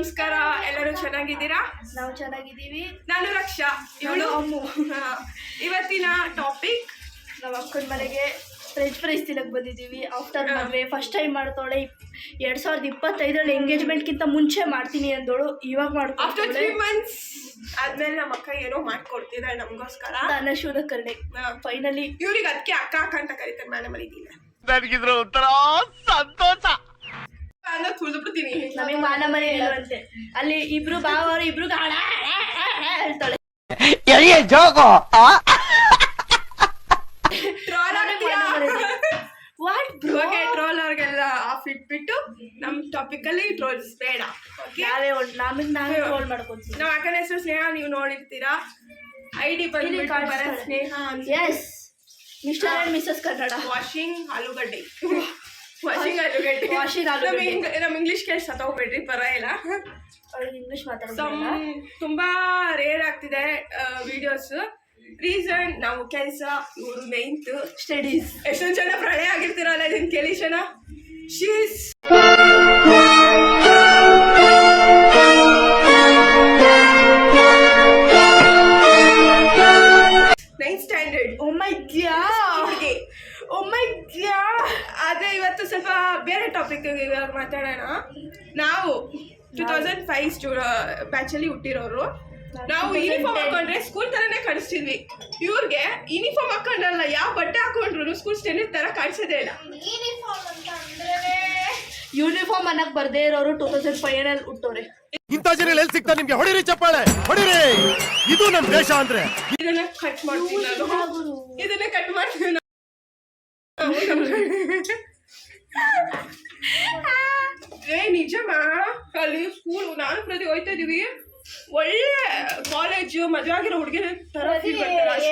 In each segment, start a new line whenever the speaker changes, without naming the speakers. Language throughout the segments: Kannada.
ನಮಸ್ಕಾರ, ಎಲ್ಲರೂ ಚೆನ್ನಾಗಿದ್ದೀರಾ?
ನಾವು ಚೆನ್ನಾಗಿದ್ದೀವಿ.
ನಾನು ರಕ್ಷಾ, ಇವಳು ಅಮ್ಮು. ಇವತ್ತಿನ ಟಾಪಿಕ್,
ನಮ್ಮ ಅಕ್ಕನ ಮನೆಗೆ ಫ್ರೆಂಚ್ ಫ್ರೈಸ್ ತಿನ್ನಕ್ಕೆ ಬಂದಿದ್ದೀವಿ. ಆಫ್ಟರ್ ಮದುವೆ ಫಸ್ಟ್ ಟೈಮ್ ಮಾಡ್ತಾಳೆ. 2025ರಲ್ಲಿ ಎಂಗೇಜ್ಮೆಂಟ್ಗಿಂತ ಮುಂಚೆ ಮಾಡ್ತೀನಿ ಅಂದೋಳು, ಇವಾಗ ಮಾಡ್ಕೊಂಡು
ಆಫ್ಟರ್ 3 months ಆದ್ಮೇಲೆ ನಮ್ಮ ಅಕ್ಕ ಏನೋ ಮಾಡ್ಕೊಡ್ತಿದ್ದಾಳೆ ನಮಗೋಸ್ಕರ.
ಅನ್ನಶೂರ ಕರ್ಣೆ ಫೈನಲಿ
ಇವ್ರಿಗೆ ಅದಕ್ಕೆ ಅಕ್ಕ ಅಕ್ಕ ಅಂತ ಕರೀತಾರೆ. ನಾನು ಮರಿದಿಲ್ಲ,
ನನಗಿದ್ರ ಒಂಥರ ಸಂತೋಷ.
ತುಳಿದ್ಬಿಡ್ತೀನಿ.
ನಮಗೆ ಮಾನ ಮನೆ ಇಲ್ಲವಂತೆ. ಅಲ್ಲಿ ಇಬ್ರು ಬಾವರು ಇಬ್ರು ಹೇಳ್ತಾಳೆ.
ಟ್ರೋಲ್ ಅವ್ರಿಗೆಲ್ಲ ಆಫ್ ಇಟ್ಬಿಟ್ಟು ನಮ್ಮ ಟಾಪಿಕ್ ಅಲ್ಲಿ ಟ್ರೋಲ್ಸ್ ಬೇಡ.
ನಾವೇ ನಾವೇ ಟ್ರೋಲ್ ಮಾಡ್ಕೊಂತೀವಿ.
ನಮ್ಮ ಅಕ್ಕನ ಹೆಸರು ಸ್ನೇಹ, ನೀವು ನೋಡಿರ್ತೀರಾ. ಐಡಿ ಬಂದ್ಬಿಟ್ಟು Sneha.
Yes, mister and Mrs Kannada.
Washing ಆಲೂಗಡ್ಡೆ. ನಮ್ ಇಂಗ್ಲಿಷ್ ಕೇಳಿ ಸತ್ತೋಗ್ಬೇಡ್ರಿ, ಪರವಾಗಿಲ್ಲ.
ಇಂಗ್ಲಿಷ್
ತುಂಬಾ ರೇರ್ ಆಗ್ತಿದೆ ವಿಡಿಯೋಸ್. ರೀಸನ್ ನಾವು ಕೆಲಸ, ಇವರು 9th ಸ್ಟಡೀಸ್. ಎಷ್ಟೊಂದು ಜನ ಪ್ರಳಯ ಆಗಿರ್ತೀರಲ್ಲ, ಇದನ್ನ ಕೇಳಿ ಜನ. She's 9th standard.
ಓ ಮೈ ಗಾಡ್, ಓ ಮೈ ಗಾಡ್.
ಆದ್ರೆ ಇವತ್ತು ಸ್ವಲ್ಪ ಬೇರೆ ಟಾಪಿಕ್ ಇವಾಗ ಮಾತಾಡೋಣ. ನಾವು 2005 ಬ್ಯಾಚಲ್ಲಿ ಹುಟ್ಟಿರೋರು. ನಾವು ಯೂನಿಫಾರ್ಮ್ ಹಾಕೊಂಡ್ರೆ ಸ್ಕೂಲ್ ತರನೇ ಕಾಣಿಸ್ತಿದ್ವಿ. ಇವ್ರಿಗೆ ಯೂನಿಫಾರ್ಮ್ ಹಾಕೊಂಡ್ರಲ್ಲ, ಯಾವ ಬಟ್ಟೆ ಹಾಕೊಂಡ್ರು ಸ್ಕೂಲ್ ಸ್ಟೂಡೆಂಟ್ ತರ ಕಾಣಿಸೋದೇ ಇಲ್ಲ.
ಯೂನಿಫಾರ್ಮ್ ಅನ್ನಕ್ ಬರ್ದೇ ಇರೋರು 2005 ಹುಟ್ಟೋರೆ.
ಇಂಥ ಜನ ಎಲ್ಲಿ ಸಿಗ್ತಾರೆ ನಿಮ್ಗೆ? ಹೊಡಿರಿ ಚಪ್ಪಾಳೆ, ಹೊಡಿರಿ. ಇದು ನಮ್ ದೇಶ ಅಂದ್ರೆ.
ಇದನ್ನ ಕಟ್ ಮಾಡ್ತೀನಿ ನಾನು, ಇದನ್ನ ಕಟ್ ಮಾಡ್ತೀನಿ. ನಿಜಮಾ? ಅಲ್ಲಿ ಸ್ಕೂಲ್ ನಾನು ಪ್ರತಿ ಹೋಯ್ತಾ ಇದೀವಿ. ಒಳ್ಳೆ ಕಾಲೇಜು, ಮದುವೆ ಆಗಿರೋ ಹುಡುಗಿನ ತರ ಫೀಲ್ ಬರ್ತಾರೆ.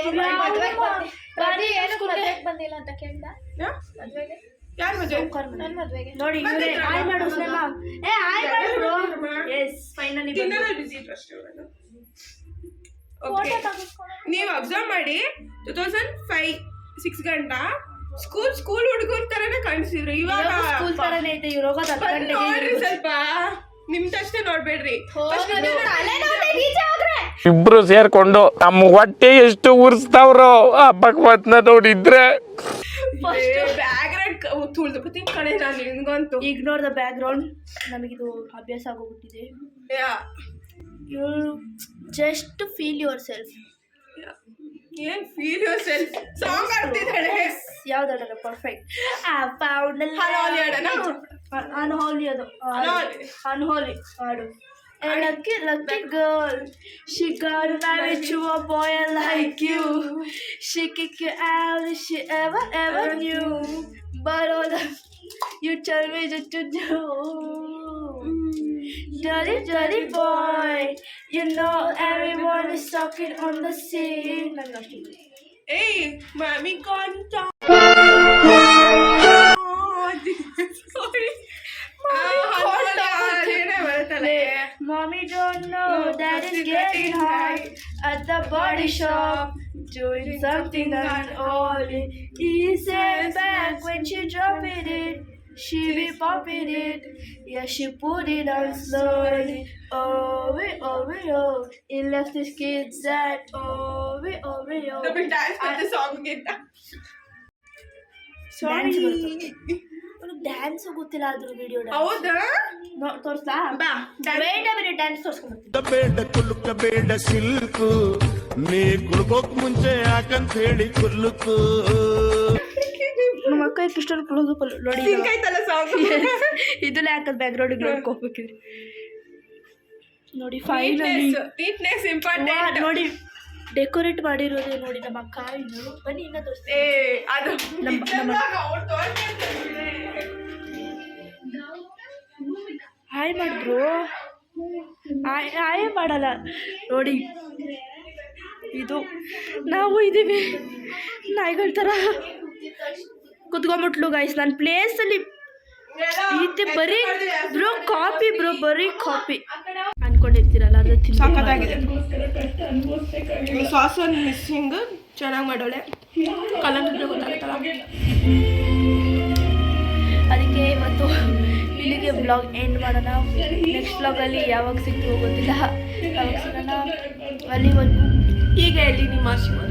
ಯಾರ ಮದುವೆ?
ನೋಡಿ
ನೀವು ಅಬ್ಸರ್ವ್ ಮಾಡಿ, 2005-6 ಗಂಟ ಸ್ಕೂಲ್ ಹುಡುಗರ ತರನೇ ಕಾಣಿಸಿದ್ರು. ಇವಾಗ
ಸ್ಕೂಲ್ ತರನೇ ಐತೆ.
ನೋಡ್ರಿ, ಸ್ವಲ್ಪ ನಿಮ್ದಷ್ಟೇ ನೋಡ್ಬೇಡ್ರಿ.
ಇಬ್ರು ಸೇರ್ಕೊಂಡು ನಮ್ಮ ಹೊಟ್ಟೆ ಎಷ್ಟು ಉರ್ಸ್ತಾವ್ರೋ ಆ ಭಗವತ್ನ ನೋಡಿದ್ರೆ.
ಬ್ಯಾಕ್ಗ್ರೌಂಡ್ ತುಳಿದು ಕಡೆ ನಾನು ನಿನ್ಗಂತೂ
ಇಗ್ನೋರ್ ದ ಬ್ಯಾಕ್ಗ್ರೌಂಡ್. ನಮಗಿದು ಅಭ್ಯಾಸ ಆಗೋಗ್ಬಿಟ್ಟಿದೆ. You just feel yourself.
ಏನ್ ಫೀಲ್ ಯುವರ್ ಸೆಲ್ಫ್ ಸಾಂಗ್ ಆಡ್ತಿದ್ದಾಳೆ.
ಯಾವ್ದಾಡ ಪರ್ಫೆಕ್ಟ್. ಅನ್ಹೋಲಿ ಅದು ಅನ್ಹೋಲಿ ಹಾಡು. Lucky girl, she got married to a boy like you. She kick you out if she ever knew. But all the you tell me just to do. Dirty boy, you know everyone is talking on the scene.
Hey, mommy can't talk. Sorry.
Mommy don't know that it's getting hot at the body shop, doing something that only easy back when she dropping it. She be popping it, yeah, she put it on slowly. Oh, it left his kids that oh.
The dance with the song get. Sorry.
Dance ಗೊತ್ತಿಲ್ಲ ಅದ್ರ ವಿಡಿಯೋ.
ಹೌದಾ?
ತೋರ್ಸ್ಲಾ? ಡ್ಯಾನ್ಸ್ ತೋರ್ಸ್ಕೊಂಡ್ಬರ್ತೀನಿ.
ಬೇಡ ಕುಲುಕ ಬೇಡ ಸಿಲ್ಕು, ನೀ ಕುಳ್ಕೋಕ್ ಮುಂಚೆ ಯಾಕಂತ ಹೇಳಿ ಕುಲ್ಲುಕು.
ನಮ್ಮ ಅಕ್ಕ ಇಷ್ಟೊಂದು ಕ್ಲೋಸ್ ಅಪ್ ನೋಡಿ ಇದಲ್ಲೇ ಹಾಕದ್ ಬ್ಯಾಕ್ ಗ್ರೌಂಡ್ ನೋಡ್ಕೋಬೇಕಿದ್ರಿ. ನೋಡಿ ಫೈನಲಿ
ನೀಟ್ನೆಸ್ ಇಂಪಾರ್ಟೆಂಟ್. ನೋಡಿ
ಡೆಕೋರೇಟ್ ಮಾಡಿರೋದೇ ನೋಡಿ ನಮ್ಮ ಅಕ್ಕ. ಇದು ಬನ್ನಿ ಇನ್ನ ತೋರಿಸ್ತೀನಿ.
ಅದು
ಹಾಯ್ ಮಾಡಿದ್ರು, ಹಾಯ್ ಮಾಡಲ್ಲ ನೋಡಿ. ಇದು ನಾವು ಇದ್ದೀವಿ ನಾಯಿಗಳ ಥರ ಕುತ್ಕೊಂಡ್ಬಿಟ್ಲು ಗೈಸ್. ನನ್ನ ಪ್ಲೇಸಲ್ಲಿ ಇದು ಬರೀ ಬರೀ ಕಾಪಿ ಅನ್ಕೊಂಡಿರ್ತೀರಲ್ಲ, ಅದು
ಸಾಕಾಗಿದೆ. ಸಾಸ್ ಒಂದು ಮಿಸ್ಸಿಂಗ್, ಚೆನ್ನಾಗಿ ಮಾಡೋಳೆ. ಕಲಂಗಡಿ ಗೊತ್ತಾಗ್ತಲ್ಲ,
ಅದಕ್ಕೆ ಇವತ್ತು ಇಲ್ಲಿಗೆ ಬ್ಲಾಗ್ ಎಂಡ್ ಮಾಡೋಣ. ನೆಕ್ಸ್ಟ್ ಬ್ಲಾಗಲ್ಲಿ ಯಾವಾಗ ಸಿಗ್ತೀವೋ ಗೊತ್ತಿಲ್ಲ, ಯಾವಾಗ ಸಿಗೋಣ. ಅಲ್ಲಿವರೆಗೂ
ಈಗ ಹೇಳಿ ನಿಮ್ಮ ಆಶೀರ್ವಾದ.